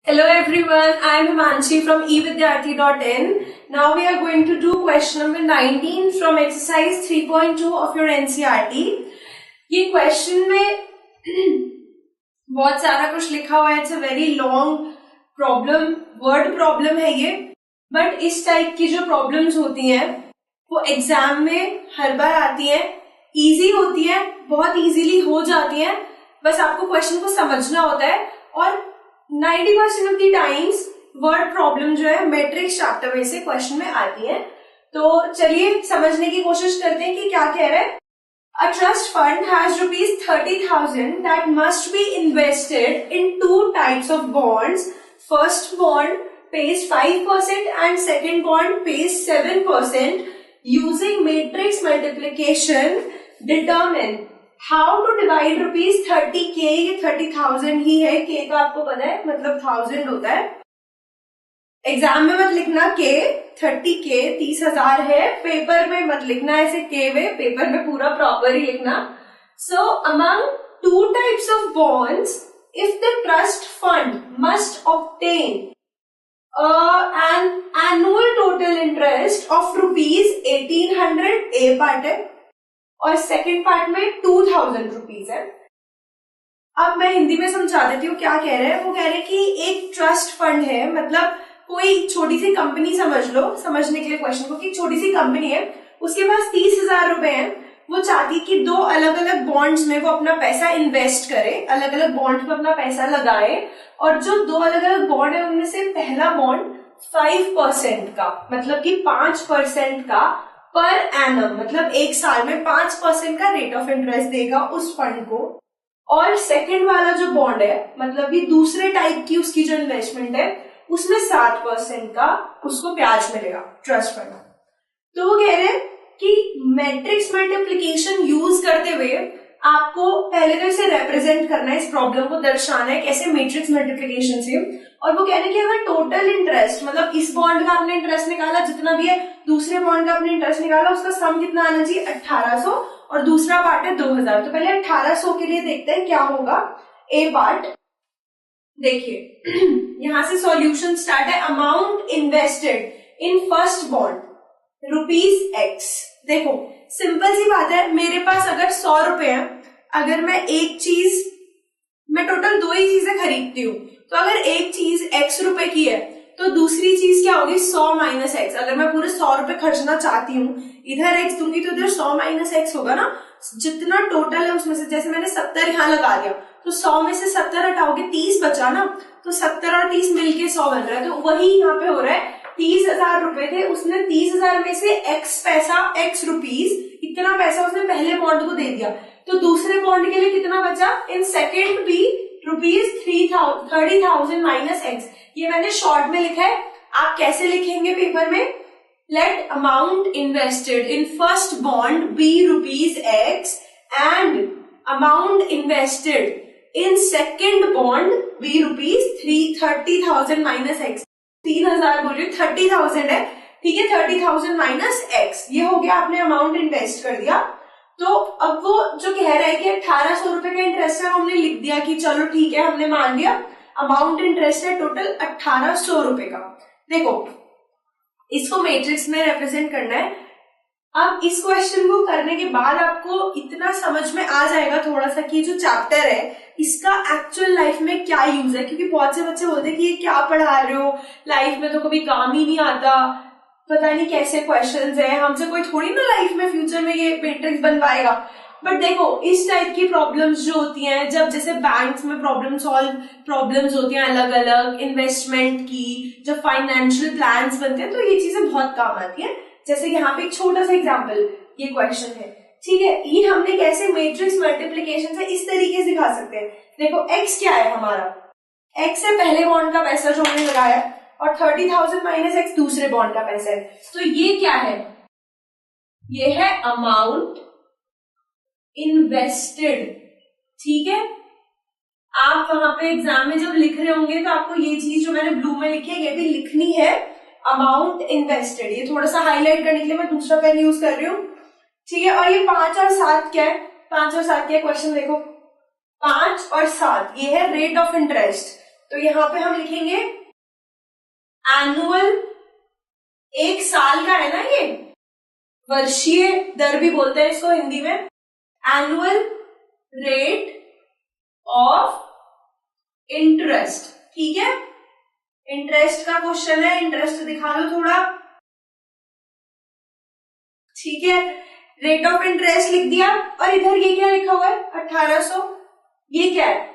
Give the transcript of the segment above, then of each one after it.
Hello everyone, I am Himanshi from evidyarthi.in. Now we are going to do question number 19 from exercise 3.2 of your NCERT. ये question में बहुत सारा कुछ लिखा हुआ है. It's a very long problem, word problem है ये. बट इस टाइप की जो प्रॉब्लम्स होती हैं वो एग्जाम में हर बार आती हैं. इजी होती है, बहुत इजीली हो जाती है. बस आपको क्वेश्चन को समझना होता है. और 90% of the times word problem जो है मैट्रिक्स चैप्टर में से क्वेश्चन में आती है. तो चलिए समझने की कोशिश करते हैं कि क्या कह रहा है. A trust fund has rupees 30,000 that must be invested in two types of bonds. First bond pays 5% and second bond pays 7%. Using matrix multiplication, determine how to divide rupees 30k. ये 30,000 ही है. k तो आपको पता है मतलब 1000 होता है. Exam में मत लिखना k, 30k 30,000 है. पेपर में मत लिखना ऐसे k में, पेपर में पूरा प्रॉपर ही लिखना. सो among two types of bonds, if the trust fund must obtain an annual total interest of rupees 1800, A part है, और सेकेंड पार्ट में 2000 रुपीज है. अब मैं हिंदी में समझा देती हूँ क्या कह रहे हैं. वो कह रहे हैं कि एक ट्रस्ट फंड है, मतलब कोई छोटी सी कंपनी समझ लो, समझने के लिए क्वेश्चन को, कि छोटी सी कंपनी है, उसके पास 30,000 रुपए हैं. वो चाहती कि दो अलग अलग बॉन्ड्स में वो अपना पैसा इन्वेस्ट करे, अलग अलग बॉन्ड में अपना पैसा लगाए. और जो दो अलग अलग बॉन्ड है उनमें से पहला बॉन्ड 5% का, मतलब कि 5% का पर एनम, मतलब एक साल में 5% का रेट ऑफ इंटरेस्ट देगा उस फंड को. और सेकंड वाला जो बॉन्ड है, मतलब कि दूसरे टाइप की उसकी जो इन्वेस्टमेंट है, उसमें 7% का उसको ब्याज मिलेगा ट्रस्ट फंड. तो वो कह रहे हैं कि मैट्रिक्स मल्टीप्लिकेशन यूज करते हुए आपको पहले तो इसे रिप्रेजेंट करना है, इस प्रॉब्लम को दर्शाना है कैसे मैट्रिक्स मल्टीप्लिकेशन से. और वो कह रहे हैं कि अगर टोटल इंटरेस्ट, मतलब इस बॉन्ड का आपने इंटरेस्ट निकाला जितना भी है, दूसरे बॉन्ड का आपने इंटरेस्ट निकाला, उसका सम कितना आना चाहिए 1800, और दूसरा पार्ट है 2000. तो पहले 1800 के लिए देखते हैं क्या होगा. ए पार्ट देखिए, यहां से सॉल्यूशन स्टार्ट है. Amount invested in first bond rupees x. देखो सिंपल सी बात है, मेरे पास अगर 100 रुपए है, अगर मैं एक चीज, मैं टोटल दो ही चीजें खरीदती हूँ, तो अगर एक चीज x रुपए की है तो दूसरी चीज क्या होगी 100 माइनस एक्स. अगर मैं पूरे 100 रुपए खर्चना चाहती हूँ, इधर x दूंगी तो इधर 100 माइनस एक्स होगा ना. जितना टोटल है उसमें से, जैसे मैंने 70 यहाँ लगा दिया, तो 100 में से 70 हटाओगे 30 बचा ना, तो 70 और 30 मिलके 100 बन रहा है. तो वही यहाँ पे हो रहा है. 30,000 रुपए थे, उसने 30,000 में से x पैसा, x रुपीज, इतना पैसा उसने पहले बॉन्ड को दे दिया. तो दूसरे बॉन्ड के लिए कितना बचा इन सेकेंड भी रुपीज 30,000 माइनस एक्स. ये मैंने शॉर्ट में लिखा है. आप कैसे लिखेंगे पेपर में? Let amount invested in first bond be rupees x and amount invested in second bond be rupees 30,000 minus x. 3,000 बोल रही हूँ, 30,000 है, ठीक है. 30,000 माइनस एक्स, ये हो गया, आपने अमाउंट इन्वेस्ट कर दिया. तो अब वो जो कह रहा है कि 1800 रुपए का इंटरेस्ट है, हमने लिख दिया कि चलो ठीक है, हमने मान लिया अमाउंट इंटरेस्ट है टोटल 1800 रुपए का. देखो इसको मैट्रिक्स में रिप्रेजेंट करना है. अब इस क्वेश्चन को करने के बाद आपको इतना समझ में आ जाएगा थोड़ा सा कि जो चैप्टर है इसका एक्चुअल लाइफ में क्या यूज है. क्योंकि बहुत से बच्चे बोलते हैं कि ये क्या पढ़ा रहे हो, लाइफ में तो कभी काम ही नहीं आता, पता नहीं कैसे क्वेश्चंस है, हमसे कोई थोड़ी ना लाइफ में फ्यूचर में ये मैट्रिक्स बनवाएगा. बट देखो इस टाइप की प्रॉब्लम्स जो होती हैं, जब जैसे बैंक्स में प्रॉब्लम्स होती हैं अलग अलग, इन्वेस्टमेंट की, जब फाइनेंशियल प्लान्स बनते हैं, तो ये चीजें बहुत काम आती हैं. जैसे यहाँ पे एक छोटा सा एग्जाम्पल, ये क्वेश्चन है, ठीक है. ये हमने कैसे मैट्रिक्स मल्टीप्लिकेशन से इस तरीके से दिखा सकते हैं. देखो x क्या है हमारा, x है पहले बॉन्ड का पैसा जो हमने लगाया, और 30,000 माइनस एक्स दूसरे बॉन्ड का पैसा है. तो ये क्या है, ये है अमाउंट इन्वेस्टेड, ठीक है. आप वहां पे एग्जाम में जब लिख रहे होंगे तो आपको ये चीज जो मैंने ब्लू में लिखी है ये भी लिखनी है, अमाउंट इन्वेस्टेड. ये थोड़ा सा हाईलाइट करने के लिए मैं दूसरा पेन यूज कर रही हूँ, ठीक है. और ये 5 और 7 क्या है, 5 और 7 क्या है, क्वेश्चन देखो, 5 और 7 ये है रेट ऑफ इंटरेस्ट. तो यहाँ पे हम लिखेंगे एनुअल, एक साल का है ना ये, वर्षीय दर भी बोलते हैं इसको हिंदी में, एनुअल रेट ऑफ इंटरेस्ट। ठीक है, इंटरेस्ट का क्वेश्चन है, इंटरेस्ट दिखा लो थोड़ा। ठीक है, रेट ऑफ इंटरेस्ट लिख दिया, और इधर ये क्या लिखा हुआ है 1800, ये क्या है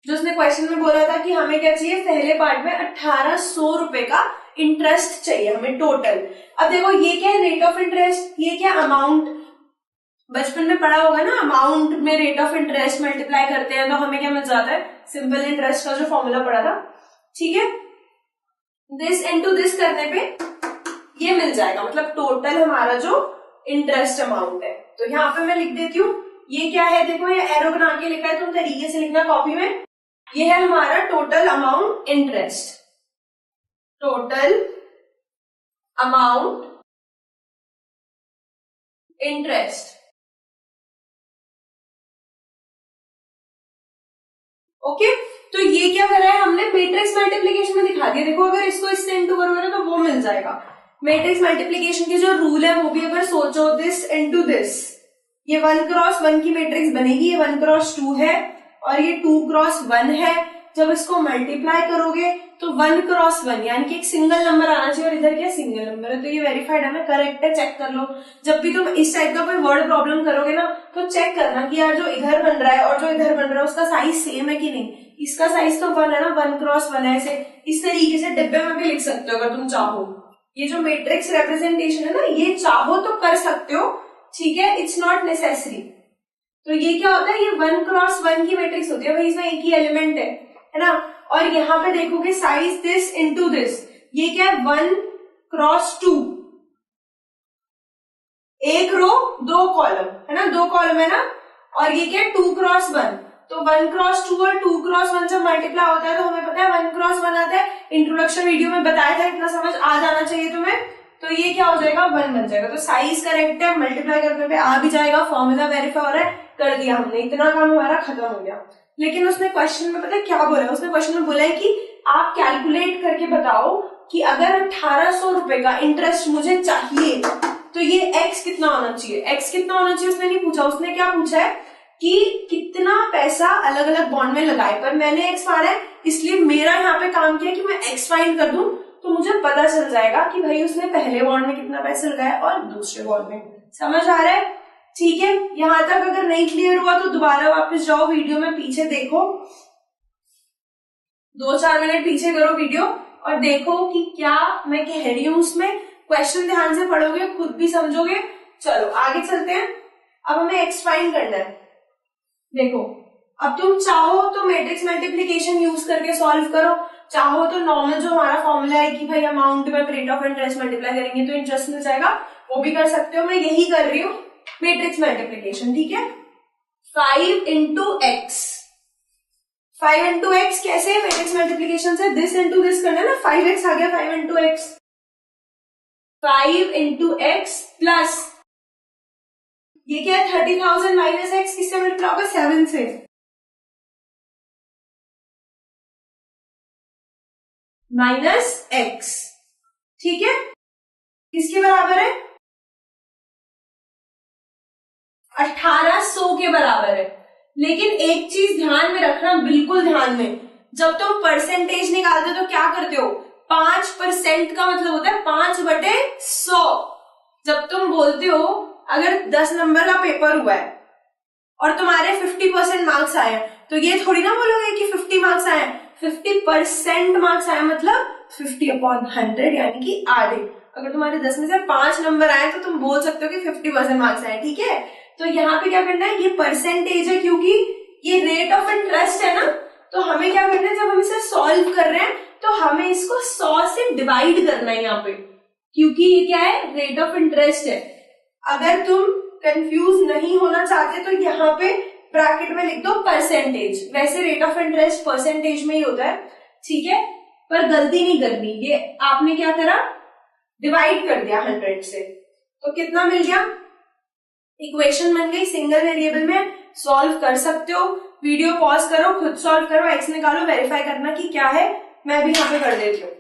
जो उसने क्वेश्चन में बोला था कि हमें क्या चाहिए, पहले पार्ट में 1800 रुपए का इंटरेस्ट चाहिए हमें टोटल। अब देखो ये क्या है, रेट ऑफ इंटरेस्ट, ये क्या अमाउंट, बचपन में पढ़ा होगा ना, अमाउंट में रेट ऑफ इंटरेस्ट मल्टीप्लाई करते हैं तो हमें क्या मिल जाता है, सिंपल इंटरेस्ट का जो फॉर्मूला पढ़ा था। ठीक है, दिस इनटू दिस करने पे ये मिल जाएगा, मतलब टोटल हमारा जो इंटरेस्ट अमाउंट है। तो यहाँ पे मैं लिख देती हूँ, ये क्या है, देखो ये एरो बना के लिखा है, तुम तरीके से लिखना कॉपी में। ये है हमारा total amount interest, total amount interest. Okay, तो ये क्या करा है हमने, मैट्रिक्स मल्टीप्लिकेशन में दिखा दिया। देखो अगर इसको इससे इंटू करोगे ना तो वो मिल जाएगा। मैट्रिक्स मल्टीप्लिकेशन की जो रूल है वो भी अगर सोचो, दिस इंटू दिस, ये 1 क्रॉस 1 की मैट्रिक्स बनेगी, ये 1 क्रॉस 2 है और ये 2 क्रॉस 1 है। जब इसको मल्टीप्लाई करोगे तो 1 क्रॉस 1 यानी कि एक सिंगल नंबर आना चाहिए, और इधर क्या सिंगल नंबर है, तो ये वेरीफाइड है, करेक्ट है, चेक कर लो। जब भी तुम इस टाइप का कोई वर्ड प्रॉब्लम करोगे ना तो चेक करना कि यार जो इधर बन रहा है और जो इधर बन रहा है उसका साइज सेम है कि नहीं। इसका साइज तो 1 है ना, 1 क्रॉस 1 है, ऐसे इस तरीके से डिब्बे में भी लिख सकते हो अगर तुम चाहो। ये जो मैट्रिक्स रिप्रेजेंटेशन है ना, ये चाहो तो कर सकते हो, ठीक है, इट्स नॉट नेसेसरी। तो ये क्या होता है, ये 1 क्रॉस 1 की मैट्रिक्स होती है भाई, इसमें एक ही एलिमेंट है ना। और यहाँ पे देखोगे साइज दिस इनटू दिस, ये क्या है 1 क्रॉस 2, एक रो 2 कॉलम है ना, 2 कॉलम है ना। और ये क्या है 2 क्रॉस 1, तो 1 क्रॉस 2 और 2 क्रॉस 1 जब मल्टीप्लाई होता है तो हमें पता है 1 क्रॉस 1 आता है। इंट्रोडक्शन वीडियो में बताया था, इतना समझ आ जाना चाहिए तुम्हें। तो ये क्या हो जाएगा 1 बन जाएगा, तो साइज करेक्ट है, मल्टीप्लाई करने पे आ भी जाएगा, फॉर्मूला वेरीफाई हो रहा है, कर दिया हमने, इतना काम हमारा खत्म हो गया। लेकिन उसने क्वेश्चन में पता है क्या बोला है, उसने क्वेश्चन में बोला है कि आप कैलकुलेट करके बताओ कि अगर 1800 रुपए का इंटरेस्ट मुझे चाहिए तो ये x कितना होना चाहिए। x कितना होना चाहिए उसने नहीं पूछा, उसने क्या पूछा है कि कितना पैसा अलग अलग बॉन्ड में लगाए, पर मैंने x माना है इसलिए मेरा यहाँ पे काम किया कि मैं x फाइंड कर दूं, तो मुझे पता चल जाएगा कि भाई उसने पहले बॉन्ड में कितना पैसा लगाया और दूसरे बॉन्ड में। समझ आ रहा है? ठीक है, यहां तक अगर नहीं क्लियर हुआ तो दोबारा वापस जाओ वीडियो में, पीछे देखो, 2-4 मिनट पीछे करो वीडियो और देखो कि क्या मैं कह रही हूं उसमें। क्वेश्चन ध्यान से पढ़ोगे, खुद भी समझोगे। चलो आगे चलते हैं, अब हमें एक्स फाइंड करना है। देखो अब तुम चाहो तो मैट्रिक्स मल्टीप्लिकेशन यूज करके सॉल्व करो, चाहो तो नॉर्मल जो हमारा फॉर्मूला है कि भाई अमाउंट में रेट ऑफ इंटरेस्ट मल्टीप्लाई करेंगे तो इंटरेस्ट मिल जाएगा, वो भी कर सकते हो। मैं यही कर रही हूँ मैट्रिक्स मल्टीप्लिकेशन, ठीक है। 5 इंटू एक्स, 5 इंटू एक्स कैसे मैट्रिक्स मल्टीप्लिकेशन से, दिस इंटू दिस करना है ना, 5x आ गया, 5 into x, 5 into x plus ये क्या है 30,000 माइनस एक्स, किससे मल्टीप्लाई होगा 7 से, माइनस एक्स, ठीक है, किसके बराबर है 1800 के बराबर है। लेकिन एक चीज ध्यान में रखना, बिल्कुल ध्यान में, जब तुम परसेंटेज निकालते हो तो क्या करते हो, 5% का मतलब होता है 5/100। जब तुम बोलते हो अगर 10 नंबर का पेपर हुआ है और तुम्हारे 50% मार्क्स आए तो ये थोड़ी ना बोलोगे कि 50 मार्क्स आए, 50% मार्क्स आए मतलब 50/100 यानी कि आधे। अगर तुम्हारे 10 में से 5 नंबर आए तो तुम बोल सकते हो कि 50% मार्क्स आए, ठीक है। तो यहाँ पे क्या करना है, ये परसेंटेज है क्योंकि ये रेट ऑफ इंटरेस्ट है ना, तो हमें क्या करना है, जब हम इसे सॉल्व कर रहे हैं तो हमें इसको 100 से डिवाइड करना है यहाँ पे, क्योंकि ये क्या है रेट ऑफ इंटरेस्ट है। अगर तुम कंफ्यूज नहीं होना चाहते तो यहाँ पे ब्रैकेट में लिख दो परसेंटेज, वैसे रेट ऑफ इंटरेस्ट परसेंटेज में ही होता है, ठीक है, पर गलती नहीं करनी, ये आपने क्या करा डिवाइड कर दिया 100 से, तो कितना मिल गया, इक्वेशन बन गई। सिंगल वेरिएबल में सॉल्व कर सकते हो, वीडियो पॉज करो, खुद सॉल्व करो, एक्स निकालो, वेरीफाई करना कि क्या है। मैं भी यहाँ पे कर देती हूँ।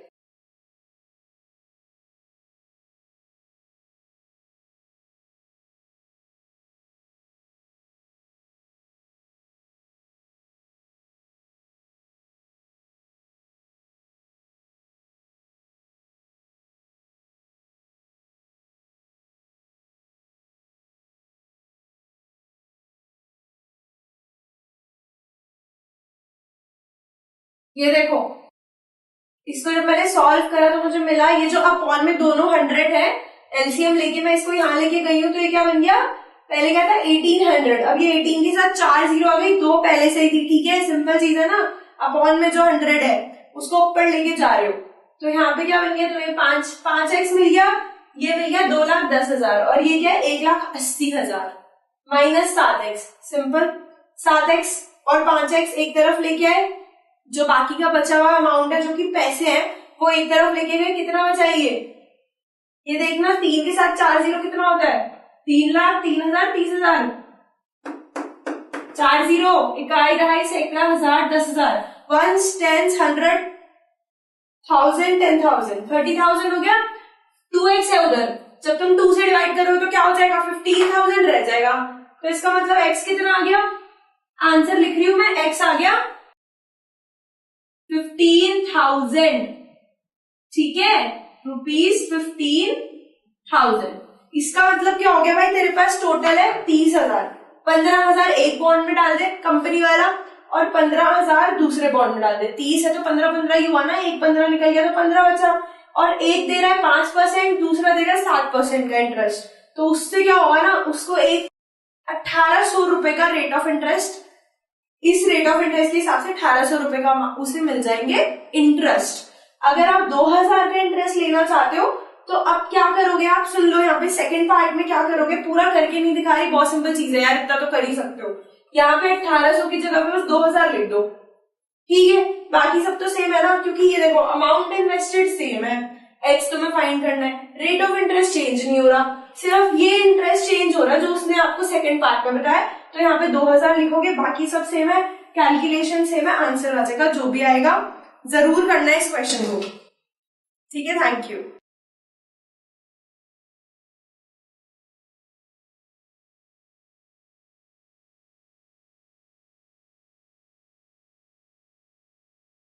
ये देखो, इसको जब मैंने सॉल्व करा तो मुझे मिला ये जो अपॉन में दोनों 100 है, एलसीएम लेके मैं इसको यहाँ लेके गई हूँ तो ये क्या बन गया, पहले क्या था 1800, अब ये 18 के साथ 4 जीरो आ गई, 2 पहले से ही थी। ठीक है, सिंपल चीज है ना। अपॉन में जो 100 है उसको ऊपर लेके जा रहे हो तो यहाँ पे क्या बन गया, तो ये 5x मिल गया, ये मिल गया 2,10,000 और ये क्या है 1,80,000 माइनस 7x। सिंपल, 7x और 5x एक तरफ लेके आए, जो बाकी का बचा हुआ अमाउंट है जो कि पैसे हैं वो एक तरफ लेके गए, कितना बचा है ये देखना, 3 के साथ 4 जीरो कितना होता है, 3,00,000, 3,000, 30,000, 4 जीरो, इकाई, दहाई, सैकड़ा, हजार, 10,000, 1s, 10s, 100, 1000, 10,000, 30,000 हो गया। 2x है उधर, जब तुम 2 से डिवाइड करोगे तो क्या हो जाएगा, 15,000 रह जाएगा। तो इसका मतलब x कितना आ गया, आंसर लिख रही हूं मैं, x आ गया 15,000। ठीक है, ₹15,000। इसका मतलब क्या हो गया भाई, तेरे पास टोटल है 30,000। 15,000 एक बॉन्ड में डाल दे कंपनी वाला और 15,000 दूसरे बॉन्ड में डाल दे। 30 है तो 15 ही हुआ ना, एक 15 निकल गया तो 15 बचा। और एक दे रहा है 5%, दूसरा दे रहा है 7% का इंटरेस्ट, तो उससे क्या होगा ना, उसको एक 1,800 रुपए का रेट ऑफ इंटरेस्ट, इस रेट ऑफ इंटरेस्ट के हिसाब से 1,800 रुपए का उसे मिल जाएंगे इंटरेस्ट। अगर आप 2,000 का इंटरेस्ट लेना चाहते हो तो अब क्या करोगे आप, सुन लो यहाँ पे सेकंड पार्ट में क्या करोगे, पूरा करके नहीं दिखा रही, बहुत सिंपल चीज है यार, इतना तो कर ही सकते हो। यहाँ पे 1,800 की जगह पे बस 2,000 लिख दो। ठीक है, बाकी सब तो सेम है ना, क्योंकि ये देखो अमाउंट इन्वेस्टेड सेम है, एक्स तुम्हें फाइंड करना है, रेट ऑफ इंटरेस्ट चेंज नहीं हो रहा, सिर्फ ये इंटरेस्ट चेंज हो रहा है जो उसने आपको सेकंड पार्ट में बताया। तो यहाँ पे 2,000 लिखोगे, बाकी सब सेम है, कैलकुलेशन सेम है, आंसर आ जाएगा जो भी आएगा। जरूर करना है इस क्वेश्चन को। ठीक है, थैंक यू।